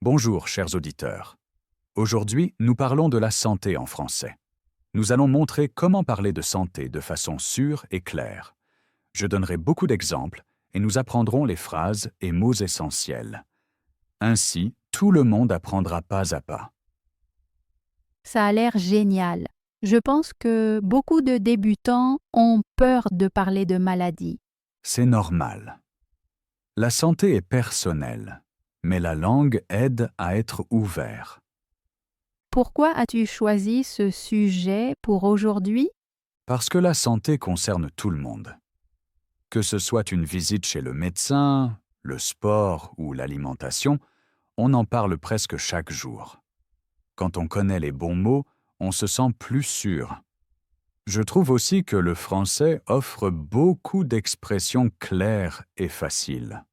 Bonjour, chers auditeurs. Aujourd'hui, nous parlons de la santé en français. Nous allons montrer comment parler de santé de façon sûre et claire. Je donnerai beaucoup d'exemples et nous apprendrons les phrases et mots essentiels. Ainsi, tout le monde apprendra pas à pas. Ça a l'air génial. Je pense que beaucoup de débutants ont peur de parler de maladie. C'est normal. La santé est personnelle, mais la langue aide à être ouvert. Pourquoi as-tu choisi ce sujet pour aujourd'hui? Parce que la santé concerne tout le monde. Que ce soit une visite chez le médecin, le sport ou l'alimentation, on en parle presque chaque jour. Quand on connaît les bons mots, on se sent plus sûr. Je trouve aussi que le français offre beaucoup d'expressions claires et faciles.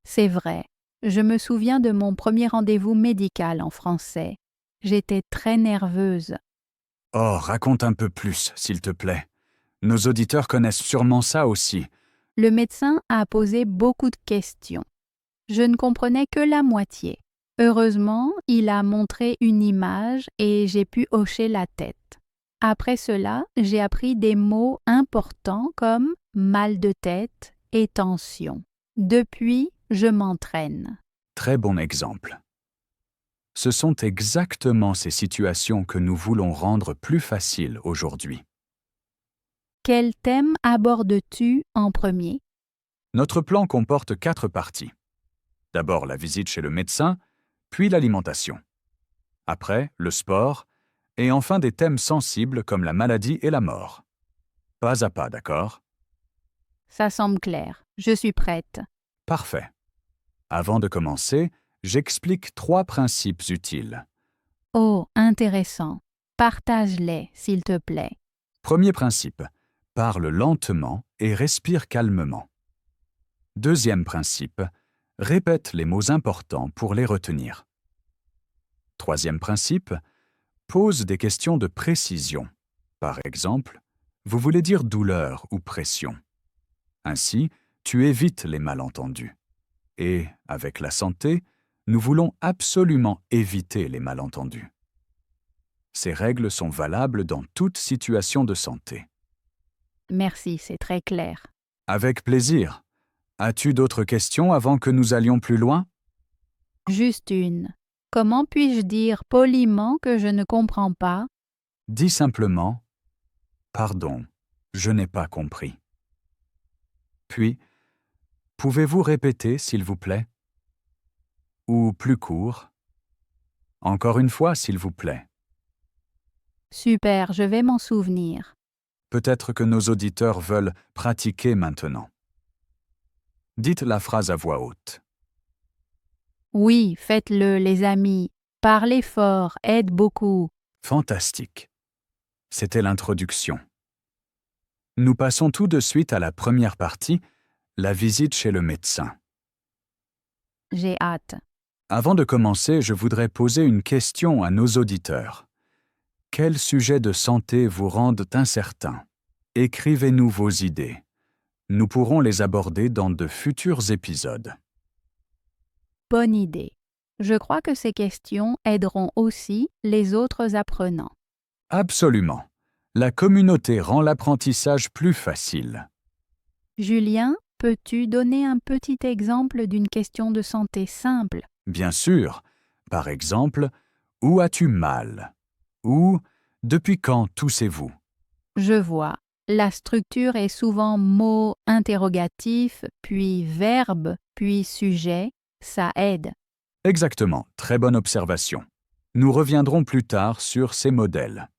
C'est vrai. Je me souviens de mon premier rendez-vous médical en français. J'étais très nerveuse. Oh, raconte un peu plus, s'il te plaît. Nos auditeurs connaissent sûrement ça aussi. Le médecin a posé beaucoup de questions. Je ne comprenais que la moitié. Heureusement, il a montré une image et j'ai pu hocher la tête. Après cela, j'ai appris des mots importants comme mal de tête et tension. Depuis, je m'entraîne. Très bon exemple. Ce sont exactement ces situations que nous voulons rendre plus faciles aujourd'hui. Quel thème abordes-tu en premier? Notre plan comporte 4 parties. D'abord la visite chez le médecin, puis l'alimentation. Après, le sport, et enfin des thèmes sensibles comme la maladie et la mort. Pas à pas, d'accord? Ça semble clair. Je suis prête. Parfait. Avant de commencer, j'explique 3 principes utiles. Oh, intéressant. Partage-les, s'il te plaît. Premier principe, parle lentement et respire calmement. Deuxième principe, répète les mots importants pour les retenir. Troisième principe, pose des questions de précision. Par exemple, vous voulez dire douleur ou pression. Ainsi, tu évites les malentendus. Et, avec la santé, nous voulons absolument éviter les malentendus. Ces règles sont valables dans toute situation de santé. Merci, c'est très clair. Avec plaisir. As-tu d'autres questions avant que nous allions plus loin? Juste une. Comment puis-je dire poliment que je ne comprends pas? Dis simplement « Pardon, je n'ai pas compris ». Puis, pouvez-vous répéter, s'il vous plaît? Ou plus court? Encore une fois, s'il vous plaît. Super, je vais m'en souvenir. Peut-être que nos auditeurs veulent pratiquer maintenant. Dites la phrase à voix haute. Oui, faites-le, les amis. Parlez fort, aide beaucoup. Fantastique. C'était l'introduction. Nous passons tout de suite à la première partie, la visite chez le médecin. J'ai hâte. Avant de commencer, je voudrais poser une question à nos auditeurs. Quels sujets de santé vous rendent incertains? Écrivez-nous vos idées. Nous pourrons les aborder dans de futurs épisodes. Bonne idée. Je crois que ces questions aideront aussi les autres apprenants. Absolument. La communauté rend l'apprentissage plus facile. Julien, peux-tu donner un petit exemple d'une question de santé simple? Bien sûr. Par exemple, où as-tu mal? Ou depuis quand toussez-vous? Je vois. La structure est souvent mot interrogatif, puis verbe, puis sujet. Ça aide. Exactement, très bonne observation. Nous reviendrons plus tard sur ces modèles.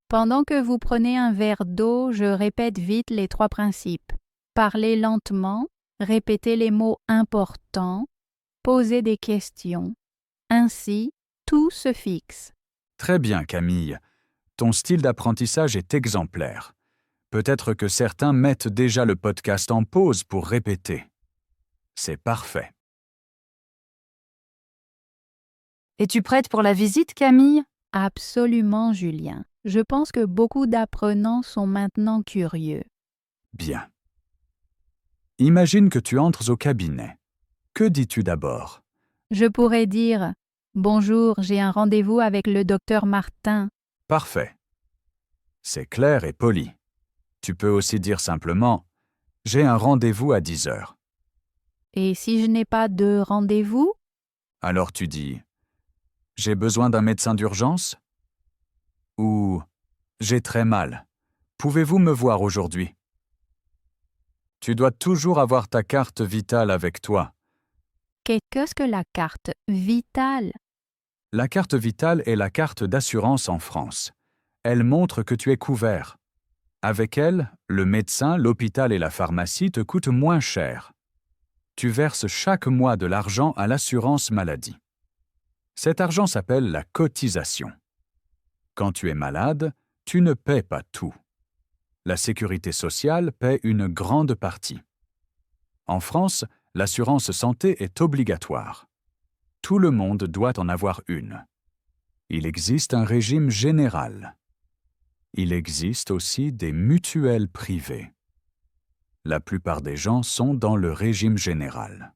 Pendant que vous prenez un verre d'eau, je répète vite les 3 principes. Parlez lentement, répétez les mots importants, posez des questions. Ainsi, tout se fixe. Très bien, Camille. Ton style d'apprentissage est exemplaire. Peut-être que certains mettent déjà le podcast en pause pour répéter. C'est parfait. Es-tu prête pour la visite, Camille? Absolument, Julien. Je pense que beaucoup d'apprenants sont maintenant curieux. Bien. Imagine que tu entres au cabinet. Que dis-tu d'abord? Je pourrais dire « Bonjour, j'ai un rendez-vous avec le docteur Martin ». Parfait. C'est clair et poli. Tu peux aussi dire simplement « J'ai un rendez-vous à 10 heures ». Et si je n'ai pas de rendez-vous? Alors tu dis « J'ai besoin d'un médecin d'urgence » ou « J'ai très mal. Pouvez-vous me voir aujourd'hui » Tu dois toujours avoir ta carte vitale avec toi. Qu'est-ce que la carte vitale? La carte vitale est la carte d'assurance en France. Elle montre que tu es couvert. Avec elle, le médecin, l'hôpital et la pharmacie te coûtent moins cher. Tu verses chaque mois de l'argent à l'assurance maladie. Cet argent s'appelle la cotisation. Quand tu es malade, tu ne paies pas tout. La sécurité sociale paie une grande partie. En France, l'assurance santé est obligatoire. Tout le monde doit en avoir une. Il existe un régime général. Il existe aussi des mutuelles privées. La plupart des gens sont dans le régime général.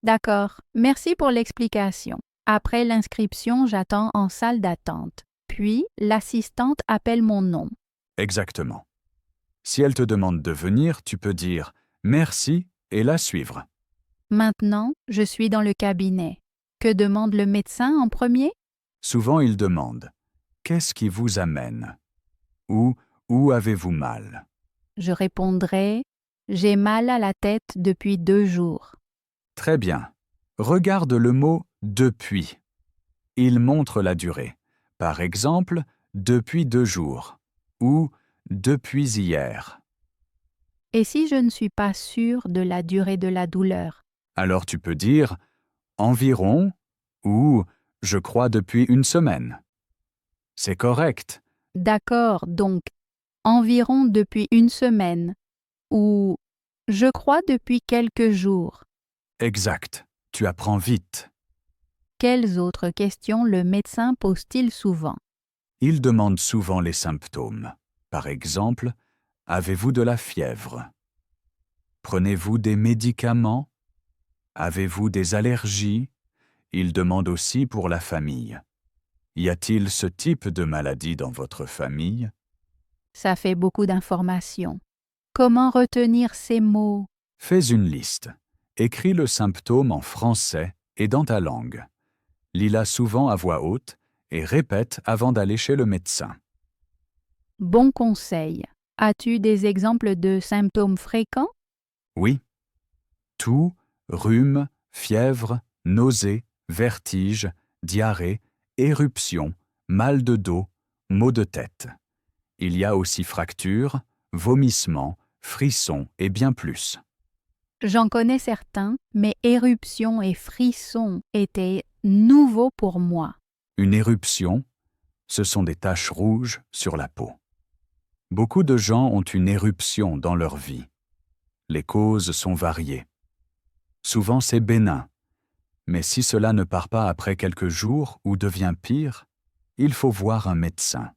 D'accord, merci pour l'explication. Après l'inscription, j'attends en salle d'attente. Puis, l'assistante appelle mon nom. Exactement. Si elle te demande de venir, tu peux dire « merci » et la suivre. Maintenant, je suis dans le cabinet. Que demande le médecin en premier? Souvent, il demande « qu'est-ce qui vous amène » ou « où avez-vous mal ?» Je répondrai « J'ai mal à la tête depuis 2 jours ». Très bien. Regarde le mot « depuis ». Il montre la durée. Par exemple, « depuis 2 jours » ou « depuis hier ». Et si je ne suis pas sûre de la durée de la douleur? Alors tu peux dire « environ » ou « je crois depuis 1 semaine ». C'est correct. D'accord, donc environ depuis 1 semaine ou je crois depuis quelques jours. Exact. Tu apprends vite. Quelles autres questions le médecin pose-t-il souvent? Il demande souvent les symptômes. Par exemple, « avez-vous de la fièvre » ? Prenez-vous des médicaments ? Avez-vous des allergies ? Il demande aussi pour la famille. Y a-t-il ce type de maladie dans votre famille ? Ça fait beaucoup d'informations. Comment retenir ces mots? Fais une liste. Écris le symptôme en français et dans ta langue. Lis-la souvent à voix haute et répète avant d'aller chez le médecin. Bon conseil. As-tu des exemples de symptômes fréquents? Oui. Toux, rhume, fièvre, nausées, vertige, diarrhée, éruption, mal de dos, maux de tête. Il y a aussi fractures, vomissements, frissons et bien plus. J'en connais certains, mais éruptions et frissons étaient nouveaux pour moi. Une éruption, ce sont des taches rouges sur la peau. Beaucoup de gens ont une éruption dans leur vie. Les causes sont variées. Souvent c'est bénin, mais si cela ne part pas après quelques jours ou devient pire, il faut voir un médecin.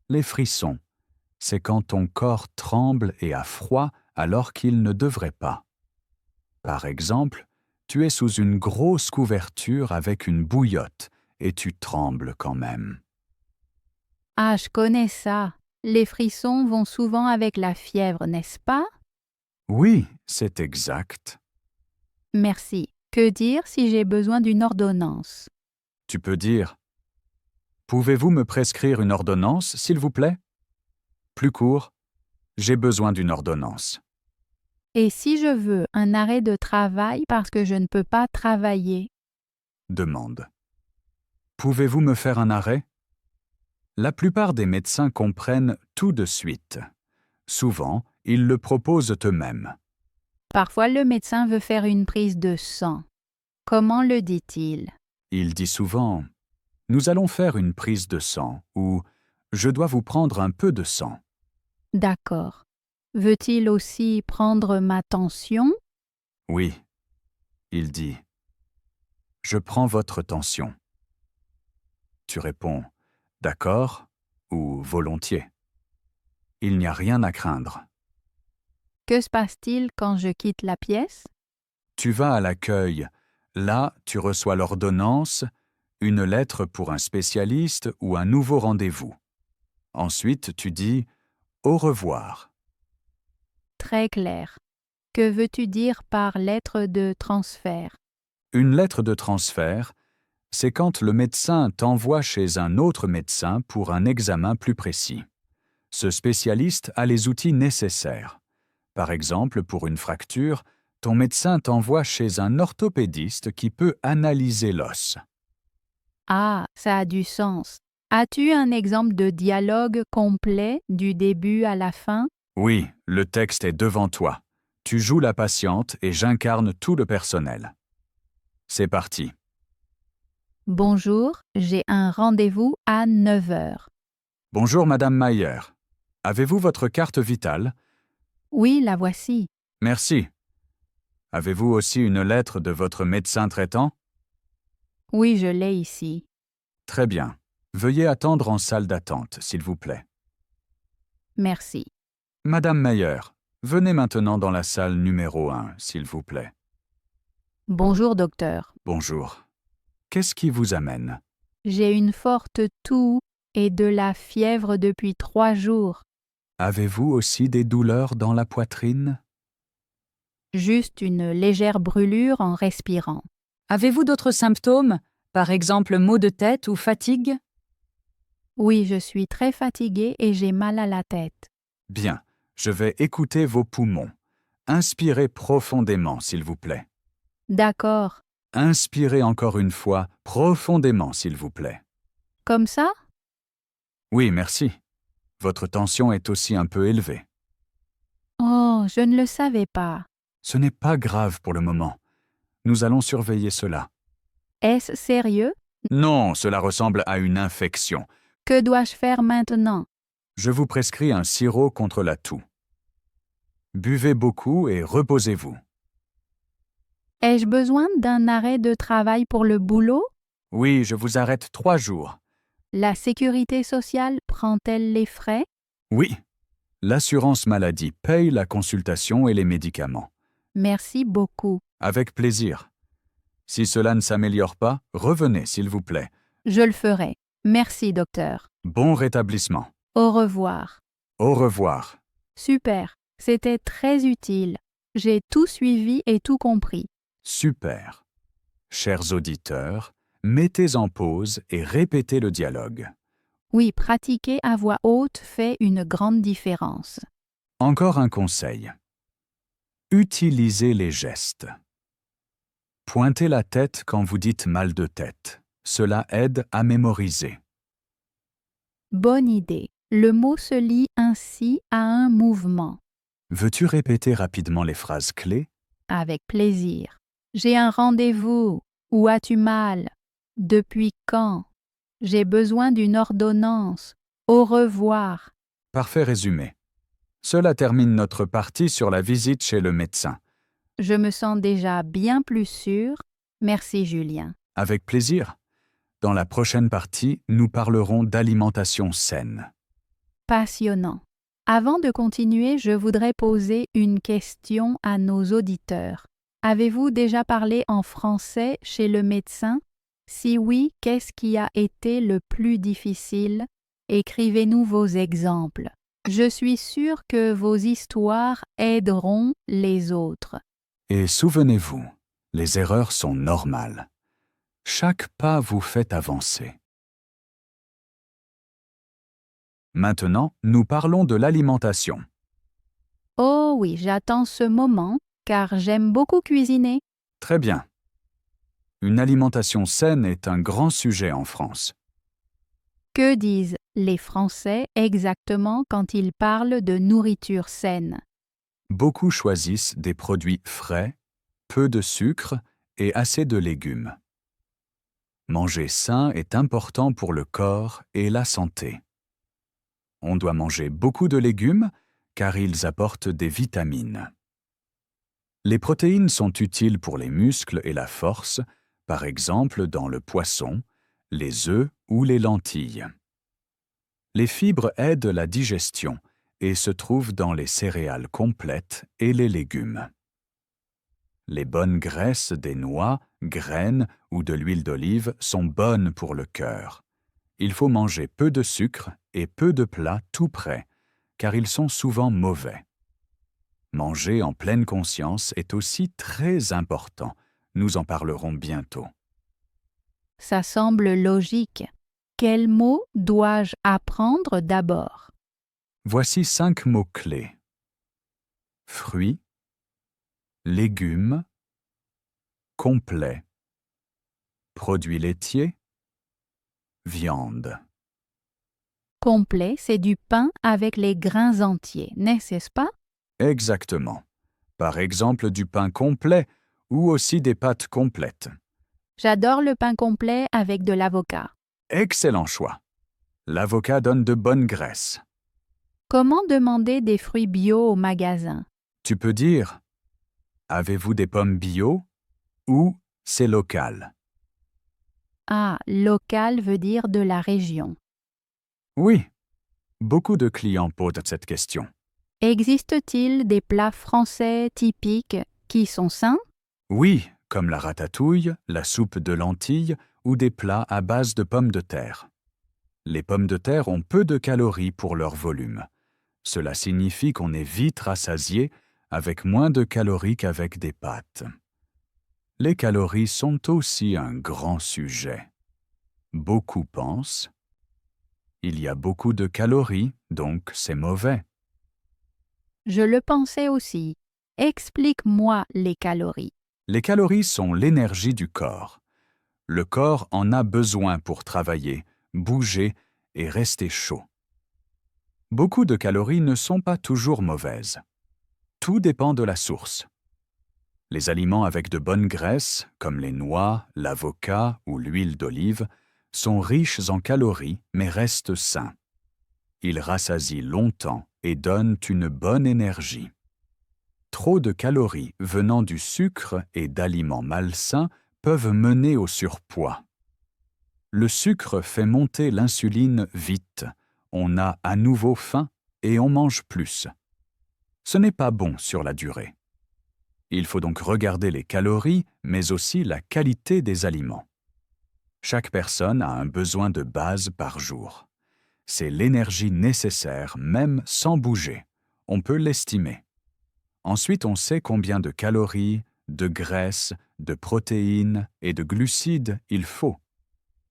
Les frissons, c'est quand ton corps tremble et a froid alors qu'il ne devrait pas. Par exemple, tu es sous une grosse couverture avec une bouillotte et tu trembles quand même. Ah, je connais ça. Les frissons vont souvent avec la fièvre, n'est-ce pas? Oui, c'est exact. Merci. Que dire si j'ai besoin d'une ordonnance? Tu peux dire « Pouvez-vous me prescrire une ordonnance, s'il vous plaît ?» Plus court, « J'ai besoin d'une ordonnance. » Et si je veux un arrêt de travail parce que je ne peux pas travailler? Demande « Pouvez-vous me faire un arrêt ?» La plupart des médecins comprennent tout de suite. Souvent, ils le proposent eux-mêmes. Parfois, le médecin veut faire une prise de sang. Comment le dit-il? Il dit souvent « Nous allons faire une prise de sang » ou « Je dois vous prendre un peu de sang. » D'accord. Veut-il aussi prendre ma tension? Oui. Il dit « Je prends votre tension. » Tu réponds « D'accord » ou « Volontiers ». Il n'y a rien à craindre. Que se passe-t-il quand je quitte la pièce? Tu vas à l'accueil. Là, tu reçois l'ordonnance, une lettre pour un spécialiste ou un nouveau rendez-vous. Ensuite, tu dis « Au revoir ». Très clair. Que veux-tu dire par lettre de transfert? Une lettre de transfert, c'est quand le médecin t'envoie chez un autre médecin pour un examen plus précis. Ce spécialiste a les outils nécessaires. Par exemple, pour une fracture, ton médecin t'envoie chez un orthopédiste qui peut analyser l'os. Ah, ça a du sens. As-tu un exemple de dialogue complet du début à la fin? Oui, le texte est devant toi. Tu joues la patiente et j'incarne tout le personnel. C'est parti. Bonjour, j'ai un rendez-vous à 9 heures. Bonjour Madame Mayer. Avez-vous votre carte vitale? Oui, la voici. Merci. Avez-vous aussi une lettre de votre médecin traitant? Oui, je l'ai ici. Très bien. Veuillez attendre en salle d'attente, s'il vous plaît. Merci. Madame Mayer, venez maintenant dans la salle numéro 1, s'il vous plaît. Bonjour, docteur. Bonjour. Qu'est-ce qui vous amène? J'ai une forte toux et de la fièvre depuis 3 jours. Avez-vous aussi des douleurs dans la poitrine? Juste une légère brûlure en respirant. Avez-vous d'autres symptômes, par exemple maux de tête ou fatigue? Oui, je suis très fatiguée et j'ai mal à la tête. Bien, je vais écouter vos poumons. Inspirez profondément, s'il vous plaît. D'accord. Inspirez encore une fois, profondément, s'il vous plaît. Comme ça? Oui, merci. Votre tension est aussi un peu élevée. Oh, je ne le savais pas. Ce n'est pas grave pour le moment. Nous allons surveiller cela. Est-ce sérieux? Non, cela ressemble à une infection. Que dois-je faire maintenant? Je vous prescris un sirop contre la toux. Buvez beaucoup et reposez-vous. Ai-je besoin d'un arrêt de travail pour le boulot? Oui, je vous arrête 3 jours. La sécurité sociale prend-elle les frais? Oui. L'assurance maladie paye la consultation et les médicaments. Merci beaucoup. Avec plaisir. Si cela ne s'améliore pas, revenez, s'il vous plaît. Je le ferai. Merci, docteur. Bon rétablissement. Au revoir. Au revoir. Super. C'était très utile. J'ai tout suivi et tout compris. Super. Chers auditeurs, mettez en pause et répétez le dialogue. Oui, pratiquer à voix haute fait une grande différence. Encore un conseil. Utilisez les gestes. Pointez la tête quand vous dites mal de tête. Cela aide à mémoriser. Bonne idée. Le mot se lit ainsi à un mouvement. Veux-tu répéter rapidement les phrases clés? Avec plaisir. J'ai un rendez-vous. Où as-tu mal? Depuis quand? J'ai besoin d'une ordonnance. Au revoir. Parfait résumé. Cela termine notre partie sur la visite chez le médecin. Je me sens déjà bien plus sûre. Merci Julien. Avec plaisir. Dans la prochaine partie, nous parlerons d'alimentation saine. Passionnant. Avant de continuer, je voudrais poser une question à nos auditeurs. Avez-vous déjà parlé en français chez le médecin? Si oui, qu'est-ce qui a été le plus difficile? Écrivez-nous vos exemples. Je suis sûre que vos histoires aideront les autres. Et souvenez-vous, les erreurs sont normales. Chaque pas vous fait avancer. Maintenant, nous parlons de l'alimentation. Oh oui, j'attends ce moment, car j'aime beaucoup cuisiner. Très bien. Une alimentation saine est un grand sujet en France. Que disent les Français exactement quand ils parlent de nourriture saine? Beaucoup choisissent des produits frais, peu de sucre et assez de légumes. Manger sain est important pour le corps et la santé. On doit manger beaucoup de légumes car ils apportent des vitamines. Les protéines sont utiles pour les muscles et la force, par exemple dans le poisson, les œufs ou les lentilles. Les fibres aident la digestion et se trouvent dans les céréales complètes et les légumes. Les bonnes graisses des noix, graines ou de l'huile d'olive sont bonnes pour le cœur. Il faut manger peu de sucre et peu de plats tout prêts, car ils sont souvent mauvais. Manger en pleine conscience est aussi très important. Nous en parlerons bientôt. Ça semble logique. Quels mots dois-je apprendre d'abord? Voici 5 mots-clés. Fruits, légumes, complet, produits laitiers, viande. Complet, c'est du pain avec les grains entiers, n'est-ce pas? Exactement. Par exemple, du pain complet ou aussi des pâtes complètes. J'adore le pain complet avec de l'avocat. Excellent choix. L'avocat donne de bonnes graisses. Comment demander des fruits bio au magasin? Tu peux dire « Avez-vous des pommes bio ?» ou « C'est local ». Ah, local veut dire de la région. Oui, beaucoup de clients posent cette question. Existe-t-il des plats français typiques qui sont sains? Oui, comme la ratatouille, la soupe de lentilles ou des plats à base de pommes de terre. Les pommes de terre ont peu de calories pour leur volume. Cela signifie qu'on est vite rassasié avec moins de calories qu'avec des pâtes. Les calories sont aussi un grand sujet. Beaucoup pensent « Il y a beaucoup de calories, donc c'est mauvais ». Je le pensais aussi. Explique-moi les calories. Les calories sont l'énergie du corps. Le corps en a besoin pour travailler, bouger et rester chaud. Beaucoup de calories ne sont pas toujours mauvaises. Tout dépend de la source. Les aliments avec de bonnes graisses, comme les noix, l'avocat ou l'huile d'olive, sont riches en calories mais restent sains. Ils rassasient longtemps et donnent une bonne énergie. Trop de calories venant du sucre et d'aliments malsains peuvent mener au surpoids. Le sucre fait monter l'insuline vite. On a à nouveau faim et on mange plus. Ce n'est pas bon sur la durée. Il faut donc regarder les calories, mais aussi la qualité des aliments. Chaque personne a un besoin de base par jour. C'est l'énergie nécessaire, même sans bouger. On peut l'estimer. Ensuite, on sait combien de calories, de graisses, de protéines et de glucides il faut.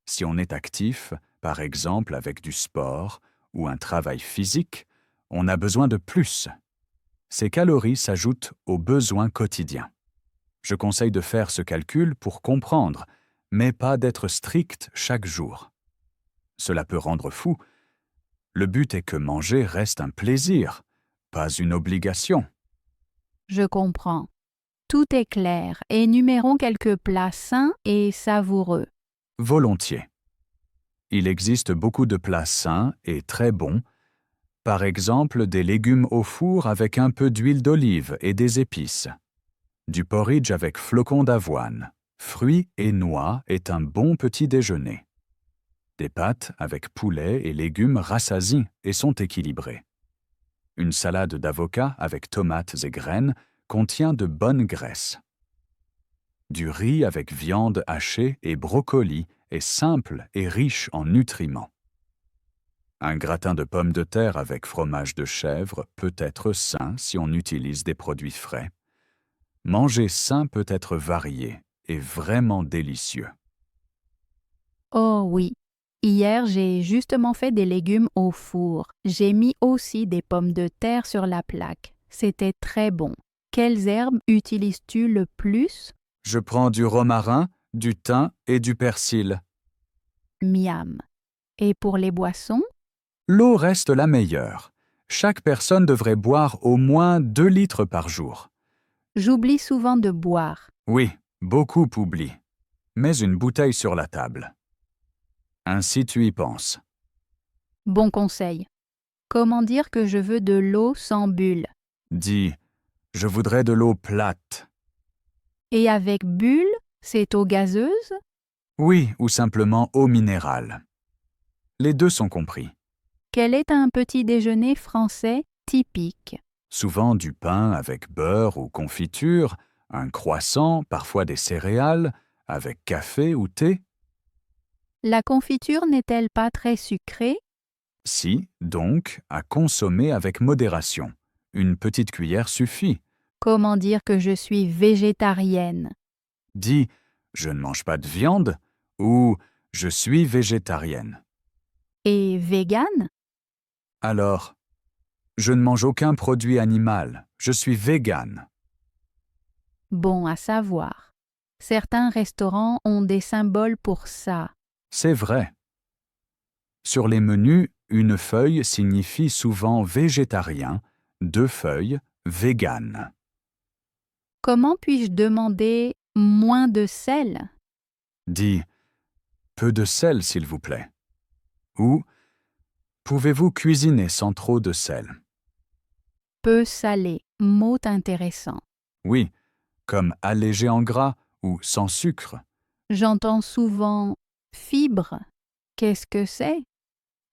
Si on est actif, par exemple avec du sport ou un travail physique, on a besoin de plus. Ces calories s'ajoutent aux besoins quotidiens. Je conseille de faire ce calcul pour comprendre, mais pas d'être strict chaque jour. Cela peut rendre fou. Le but est que manger reste un plaisir, pas une obligation. Je comprends. Tout est clair. Énumérons quelques plats sains et savoureux. Volontiers. Il existe beaucoup de plats sains et très bons, par exemple des légumes au four avec un peu d'huile d'olive et des épices. Du porridge avec flocons d'avoine, fruits et noix est un bon petit déjeuner. Des pâtes avec poulet et légumes rassasient et sont équilibrées. Une salade d'avocat avec tomates et graines contient de bonnes graisses. Du riz avec viande hachée et brocoli est simple et riche en nutriments. Un gratin de pommes de terre avec fromage de chèvre peut être sain si on utilise des produits frais. Manger sain peut être varié et vraiment délicieux. Oh oui. Hier, j'ai justement fait des légumes au four. J'ai mis aussi des pommes de terre sur la plaque. C'était très bon. Quelles herbes utilises-tu le plus? Je prends du romarin, du thym et du persil. Miam. Et pour les boissons? L'eau reste la meilleure. Chaque personne devrait boire au moins 2 litres par jour. J'oublie souvent de boire. Oui, beaucoup oublient. Mets une bouteille sur la table. Ainsi tu y penses. Bon conseil. Comment dire que je veux de l'eau sans bulle? Dis « Je voudrais de l'eau plate ». Et avec bulle, c'est eau gazeuse? Oui, ou simplement eau minérale. Les deux sont compris. Quel est un petit déjeuner français typique? Souvent du pain avec beurre ou confiture, un croissant, parfois des céréales, avec café ou thé? La confiture n'est-elle pas très sucrée? Si, donc, à consommer avec modération. Une petite cuillère suffit. Comment dire que je suis végétarienne? Dis « Je ne mange pas de viande » ou « Je suis végétarienne ». Et végane? Alors, je ne mange aucun produit animal. Je suis végane. Bon à savoir. Certains restaurants ont des symboles pour ça. C'est vrai. Sur les menus, une feuille signifie souvent végétarien, 2 feuilles, végane. Comment puis-je demander moins de sel? Dis « Peu de sel, s'il vous plaît » ou « Pouvez-vous cuisiner sans trop de sel ?» Peu salé, mot intéressant. Oui, comme allégé en gras ou sans sucre. J'entends souvent fibres. Qu'est-ce que c'est?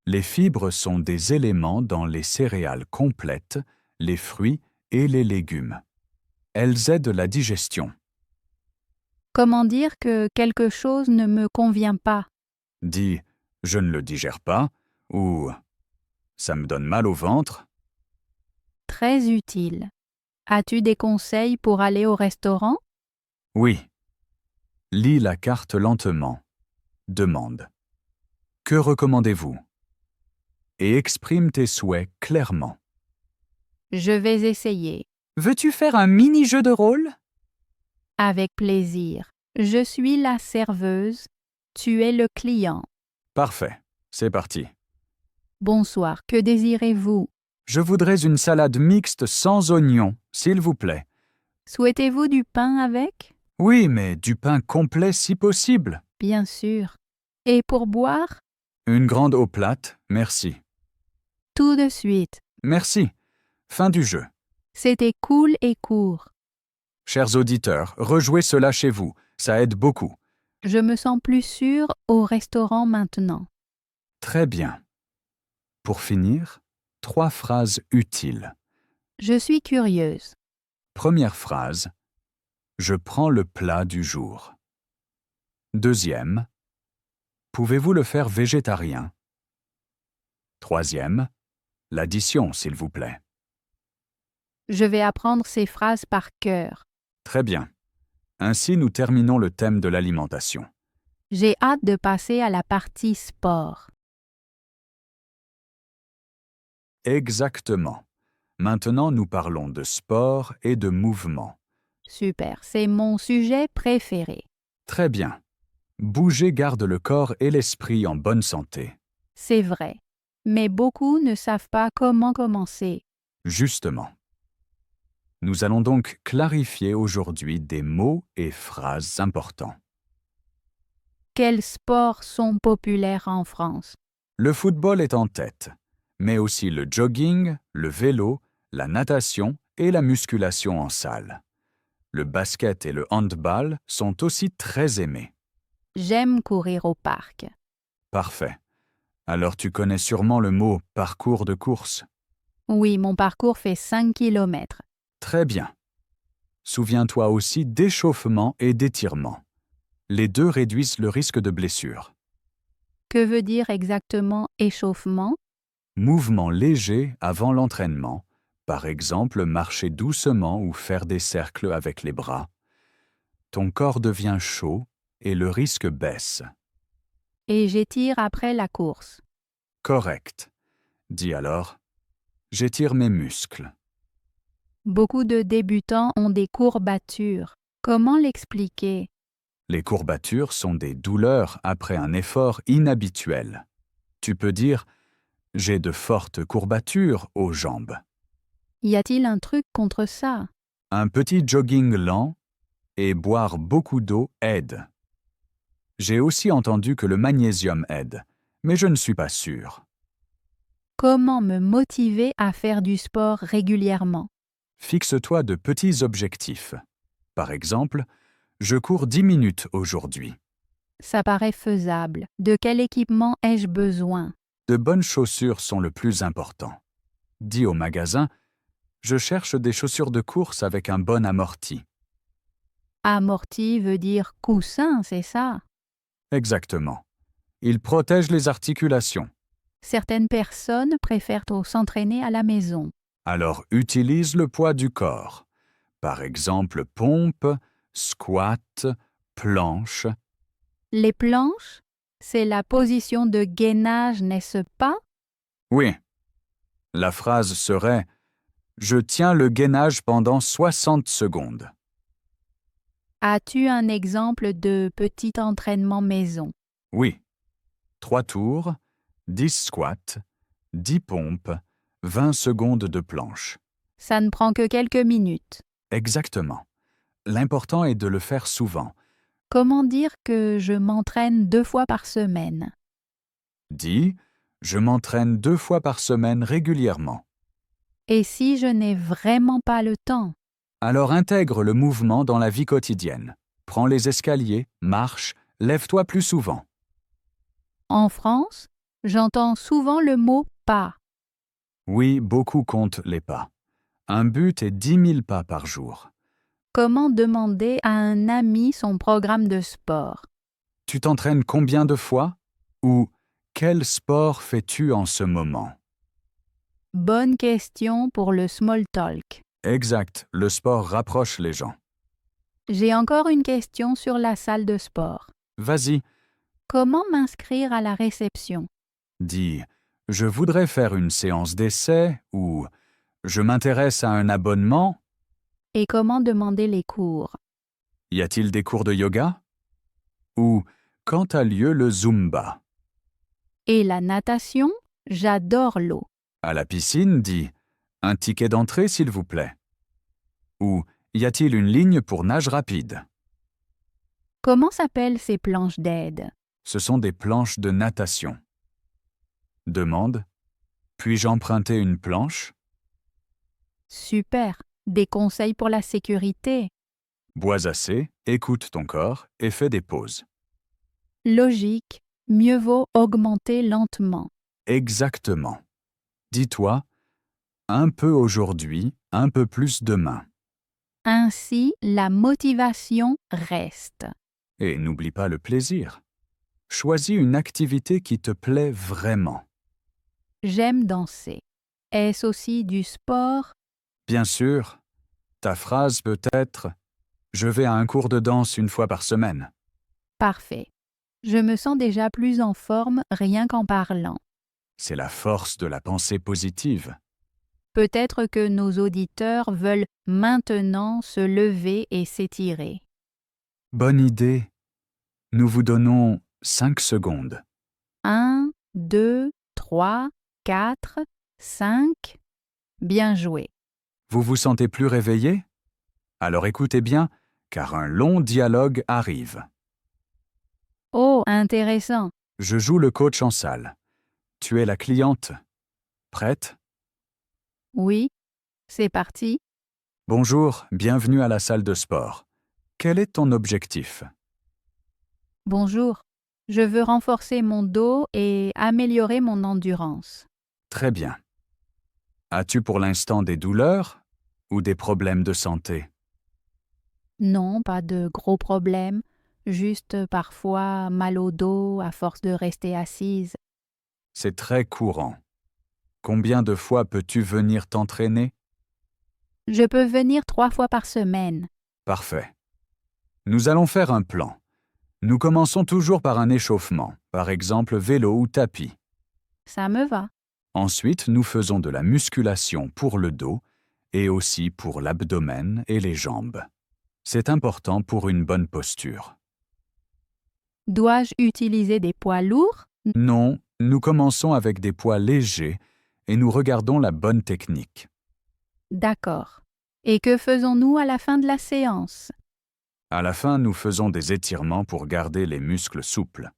Les fibres sont des éléments dans les céréales complètes, les fruits et les légumes. Elles aident la digestion. Comment dire que quelque chose ne me convient pas? Dis « Je ne le digère pas » ou « Ça me donne mal au ventre ». Très utile. As-tu des conseils pour aller au restaurant? Oui. Lis la carte lentement. Demande. Que recommandez-vous? Et exprime tes souhaits clairement. Je vais essayer. Veux-tu faire un mini-jeu de rôle? Avec plaisir. Je suis la serveuse. Tu es le client. Parfait. C'est parti. Bonsoir. Que désirez-vous? Je voudrais une salade mixte sans oignons, s'il vous plaît. Souhaitez-vous du pain avec? Oui, mais du pain complet si possible. Bien sûr. Et pour boire? Une grande eau plate, merci. Tout de suite. Merci. Fin du jeu. C'était cool et court. Chers auditeurs, rejouez cela chez vous. Ça aide beaucoup. Je me sens plus sûre au restaurant maintenant. Très bien. Pour finir, 3 phrases utiles. Je suis curieuse. Première phrase. Je prends le plat du jour. Deuxième. Pouvez-vous le faire végétarien? Troisième. L'addition, s'il vous plaît. Je vais apprendre ces phrases par cœur. Très bien. Ainsi, nous terminons le thème de l'alimentation. J'ai hâte de passer à la partie sport. Exactement. Maintenant, nous parlons de sport et de mouvement. Super, c'est mon sujet préféré. Très bien. Bouger garde le corps et l'esprit en bonne santé. C'est vrai. Mais beaucoup ne savent pas comment commencer. Justement. Nous allons donc clarifier aujourd'hui des mots et phrases importants. Quels sports sont populaires en France? Le football est en tête, mais aussi le jogging, le vélo, la natation et la musculation en salle. Le basket et le handball sont aussi très aimés. J'aime courir au parc. Parfait. Alors tu connais sûrement le mot « parcours de course ». Oui, mon parcours fait 5 kilomètres. Très bien. Souviens-toi aussi d'échauffement et d'étirement. Les deux réduisent le risque de blessure. Que veut dire exactement échauffement? Mouvement léger avant l'entraînement, par exemple marcher doucement ou faire des cercles avec les bras. Ton corps devient chaud et le risque baisse. Et j'étire après la course. Correct. Dis alors, j'étire mes muscles. Beaucoup de débutants ont des courbatures. Comment l'expliquer? Les courbatures sont des douleurs après un effort inhabituel. Tu peux dire « j'ai de fortes courbatures aux jambes ». Y a-t-il un truc contre ça? Un petit jogging lent et boire beaucoup d'eau aide. J'ai aussi entendu que le magnésium aide, mais je ne suis pas sûr. Comment me motiver à faire du sport régulièrement? Fixe-toi de petits objectifs. Par exemple, je cours 10 minutes aujourd'hui. Ça paraît faisable. De quel équipement ai-je besoin? De bonnes chaussures sont le plus important. Dis au magasin, je cherche des chaussures de course avec un bon amorti. Amorti veut dire coussin, c'est ça? Exactement. Il protège les articulations. Certaines personnes préfèrent s'entraîner à la maison. Alors utilise le poids du corps. Par exemple, pompe, squat, planche. Les planches, c'est la position de gainage, n'est-ce pas? Oui. La phrase serait « Je tiens le gainage pendant 60 secondes ». As-tu un exemple de petit entraînement maison? Oui. 3 tours, 10 squats, 10 pompes, 20 secondes de planche. Ça ne prend que quelques minutes. Exactement. L'important est de le faire souvent. Comment dire que je m'entraîne 2 fois par semaine? Dis « Je m'entraîne 2 fois par semaine régulièrement ». Et si je n'ai vraiment pas le temps? Alors intègre le mouvement dans la vie quotidienne. Prends les escaliers, marche, lève-toi plus souvent. En France, j'entends souvent le mot pas. Oui, beaucoup comptent les pas. Un but est 10 000 pas par jour. Comment demander à un ami son programme de sport? Tu t'entraînes combien de fois? Ou quel sport fais-tu en ce moment? Bonne question pour le small talk. Exact, le sport rapproche les gens. J'ai encore une question sur la salle de sport. Vas-y, Comment m'inscrire à la réception? dis « Je voudrais faire une séance d'essai » ou « Je m'intéresse à un abonnement ». Et comment demander les cours? Y a-t-il des cours de yoga? Ou quand a lieu le Zumba? Et la natation? J'adore l'eau. À la piscine, dis « Un ticket d'entrée, s'il vous plaît ». Ou y a-t-il une ligne pour nage rapide? Comment s'appellent ces planches d'aide? Ce sont des planches de natation. Demande « Puis-je emprunter une planche? Super. Des conseils pour la sécurité. Bois assez, écoute ton corps et fais des pauses. Logique. Mieux vaut augmenter lentement. Exactement. Dis-toi « Un peu aujourd'hui, un peu plus demain ». Ainsi, la motivation reste. Et n'oublie pas le plaisir. Choisis une activité qui te plaît vraiment. J'aime danser. Est-ce aussi du sport? Bien sûr, ta phrase peut être « Je vais à un cours de danse une fois par semaine ». Parfait. Je me sens déjà plus en forme rien qu'en parlant. C'est la force de la pensée positive. Peut-être que nos auditeurs veulent maintenant se lever et s'étirer. Bonne idée. Nous vous donnons 5 secondes. 1, 2, 3, 4, 5. Bien joué. Vous vous sentez plus réveillé? Alors écoutez bien, car un long dialogue arrive. Oh, intéressant. Je joue le coach en salle. Tu es la cliente. Prête? Oui, c'est parti. Bonjour, bienvenue à la salle de sport. Quel est ton objectif? Bonjour. Je veux renforcer mon dos et améliorer mon endurance. Très bien. As-tu pour l'instant des douleurs ou des problèmes de santé? Non, pas de gros problèmes. Juste parfois mal au dos à force de rester assise. C'est très courant. Combien de fois peux-tu venir t'entraîner? Je peux venir 3 fois par semaine. Parfait. Nous allons faire un plan. Nous commençons toujours par un échauffement, par exemple vélo ou tapis. Ça me va. Ensuite, nous faisons de la musculation pour le dos et aussi pour l'abdomen et les jambes. C'est important pour une bonne posture. Dois-je utiliser des poids lourds? Non, nous commençons avec des poids légers et nous regardons la bonne technique. D'accord. Et que faisons-nous à la fin de la séance? À la fin, nous faisons des étirements pour garder les muscles souples.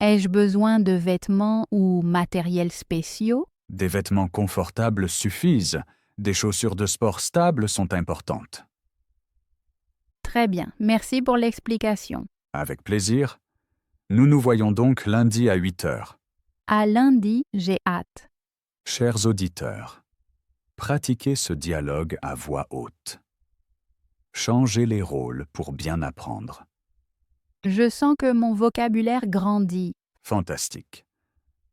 Ai-je besoin de vêtements ou matériels spéciaux? Des vêtements confortables suffisent. Des chaussures de sport stables sont importantes. Très bien, merci pour l'explication. Avec plaisir. Nous nous voyons donc lundi à 8 heures. À lundi, j'ai hâte. Chers auditeurs, pratiquez ce dialogue à voix haute. Changez les rôles pour bien apprendre. Je sens que mon vocabulaire grandit. Fantastique.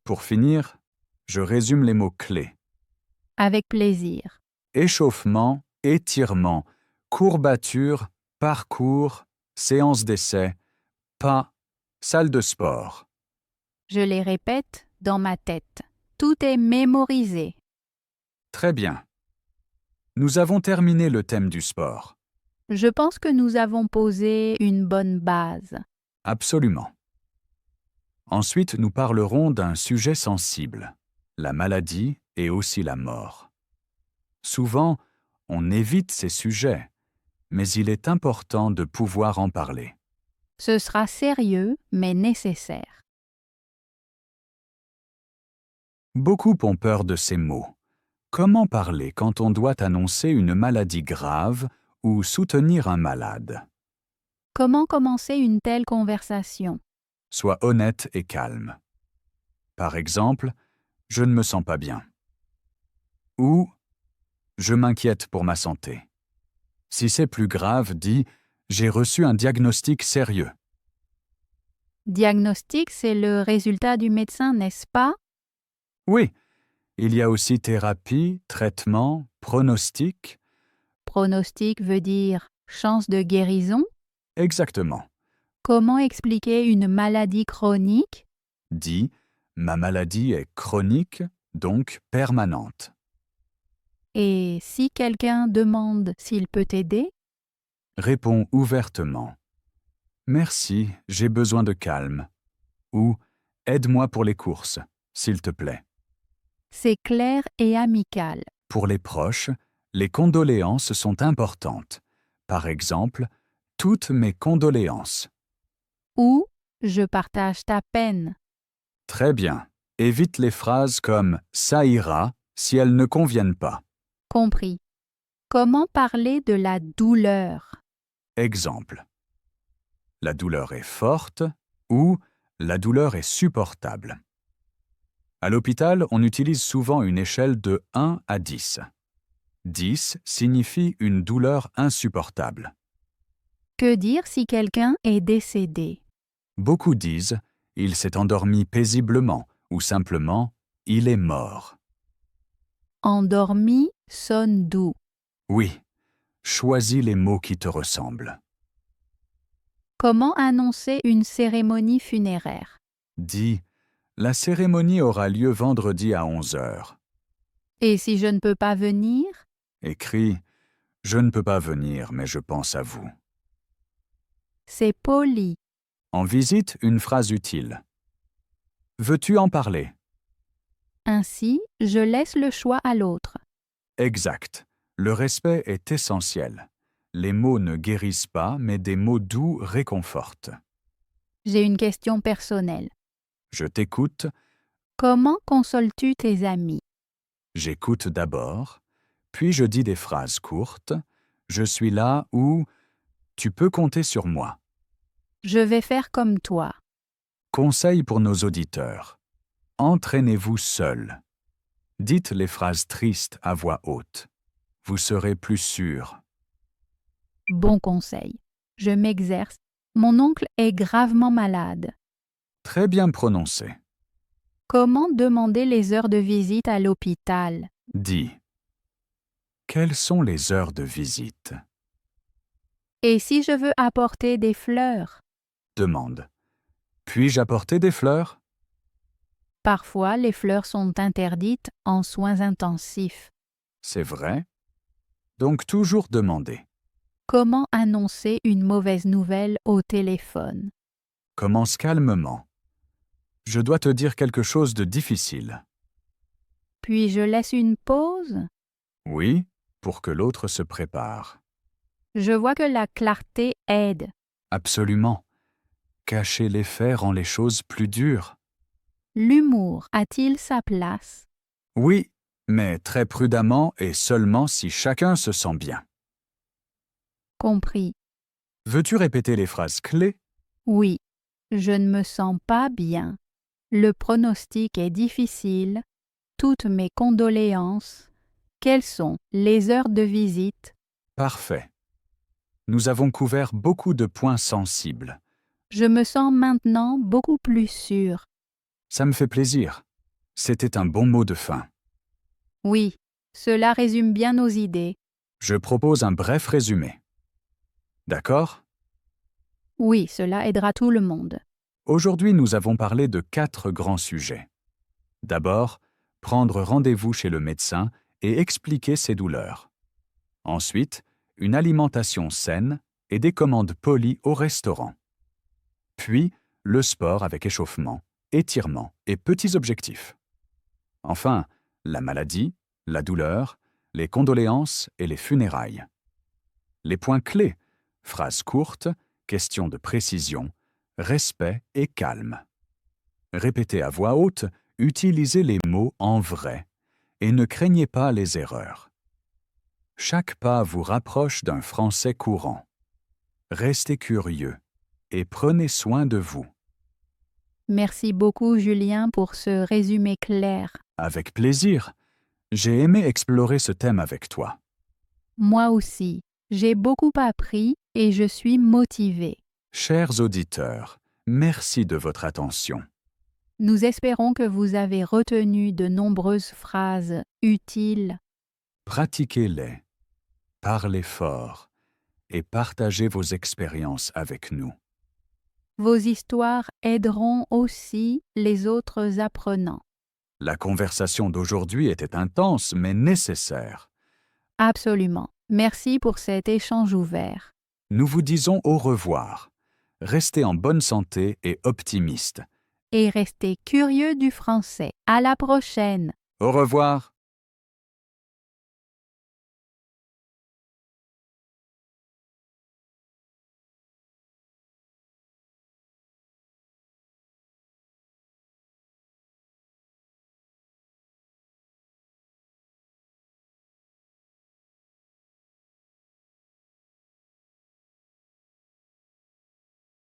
Pour finir, je résume les mots clés. Avec plaisir. Échauffement, étirement, courbature, parcours, séance d'essai, pas, salle de sport. Je les répète dans ma tête. Tout est mémorisé. Très bien. Nous avons terminé le thème du sport. Je pense que nous avons posé une bonne base. Absolument. Ensuite, nous parlerons d'un sujet sensible, la maladie et aussi la mort. Souvent, on évite ces sujets, mais il est important de pouvoir en parler. Ce sera sérieux, mais nécessaire. Beaucoup ont peur de ces mots. Comment parler quand on doit annoncer une maladie grave ou soutenir un malade? Comment commencer une telle conversation? Sois honnête et calme. Par exemple, « Je ne me sens pas bien » ou « Je m'inquiète pour ma santé ». Si c'est plus grave, dis « J'ai reçu un diagnostic sérieux ». Diagnostic, c'est le résultat du médecin, n'est-ce pas? Oui, il y a aussi thérapie, traitement, pronostic. Pronostic veut dire chance de guérison. Exactement. Comment expliquer une maladie chronique? Dis « Ma maladie est chronique, donc permanente ». Et si quelqu'un demande s'il peut t'aider? Réponds ouvertement. « Merci, j'ai besoin de calme » ou « Aide-moi pour les courses, s'il te plaît ». C'est clair et amical. Pour les proches, les condoléances sont importantes. Par exemple, « Toutes mes condoléances ». Ou je partage ta peine. Très bien. Évite les phrases comme « ça ira » si elles ne conviennent pas. Compris. Comment parler de la douleur? Exemple. La douleur est forte ou la douleur est supportable. À l'hôpital, on utilise souvent une échelle de 1 à 10. 10 signifie une douleur insupportable. Que dire si quelqu'un est décédé? Beaucoup disent « il s'est endormi paisiblement » ou simplement « il est mort ». Endormi sonne doux. Oui, choisis les mots qui te ressemblent. Comment annoncer une cérémonie funéraire? Dis « la cérémonie aura lieu vendredi à 11 h ». Et si je ne peux pas venir? Écris « je ne peux pas venir, mais je pense à vous ». C'est poli. En visite, une phrase utile. Veux-tu en parler? Ainsi, je laisse le choix à l'autre. Exact. Le respect est essentiel. Les mots ne guérissent pas, mais des mots doux réconfortent. J'ai une question personnelle. Je t'écoute, Comment consoles-tu tes amis? j'écoute d'abord, puis je dis des phrases courtes. Je suis là ou tu peux compter sur moi. Je vais faire comme toi. Conseil pour nos auditeurs. Entraînez-vous seul. Dites les phrases tristes à voix haute. Vous serez plus sûr. Bon conseil. Je m'exerce. Mon oncle est gravement malade. Très bien prononcé. Comment demander les heures de visite à l'hôpital? Dis. Quelles sont les heures de visite? Et si je veux apporter des fleurs? Demande. Puis-je apporter des fleurs? Parfois, les fleurs sont interdites en soins intensifs. C'est vrai. Donc toujours demander. Comment annoncer une mauvaise nouvelle au téléphone? Commence calmement. Je dois te dire quelque chose de difficile. Puis je laisse une pause? Oui, pour que l'autre se prépare. Je vois que la clarté aide. Absolument. Cacher les faits rend les choses plus dures. L'humour a-t-il sa place? Oui, mais très prudemment et seulement si chacun se sent bien. Compris. Veux-tu répéter les phrases clés? Oui, je ne me sens pas bien. Le pronostic est difficile. Toutes mes condoléances. Quelles sont les heures de visite? Parfait. Nous avons couvert beaucoup de points sensibles. Je me sens maintenant beaucoup plus sûre. Ça me fait plaisir. C'était un bon mot de fin. Oui, cela résume bien nos idées. Je propose un bref résumé. D'accord? Oui, cela aidera tout le monde. Aujourd'hui, nous avons parlé de 4 grands sujets. D'abord, prendre rendez-vous chez le médecin et expliquer ses douleurs. Ensuite, une alimentation saine et des commandes polies au restaurant. Puis, le sport avec échauffement, étirement et petits objectifs. Enfin, la maladie, la douleur, les condoléances et les funérailles. Les points clés, phrases courtes, questions de précision, respect et calme. Répétez à voix haute, utilisez les mots en vrai et ne craignez pas les erreurs. Chaque pas vous rapproche d'un français courant. Restez curieux et prenez soin de vous. Merci beaucoup, Julien, pour ce résumé clair. Avec plaisir. J'ai aimé explorer ce thème avec toi. Moi aussi, j'ai beaucoup appris et je suis motivée. Chers auditeurs, merci de votre attention. Nous espérons que vous avez retenu de nombreuses phrases utiles. Pratiquez-les, parlez fort et partagez vos expériences avec nous. Vos histoires aideront aussi les autres apprenants. La conversation d'aujourd'hui était intense mais nécessaire. Absolument. Merci pour cet échange ouvert. Nous vous disons au revoir. Restez en bonne santé et optimistes. Et restez curieux du français. À la prochaine. Au revoir.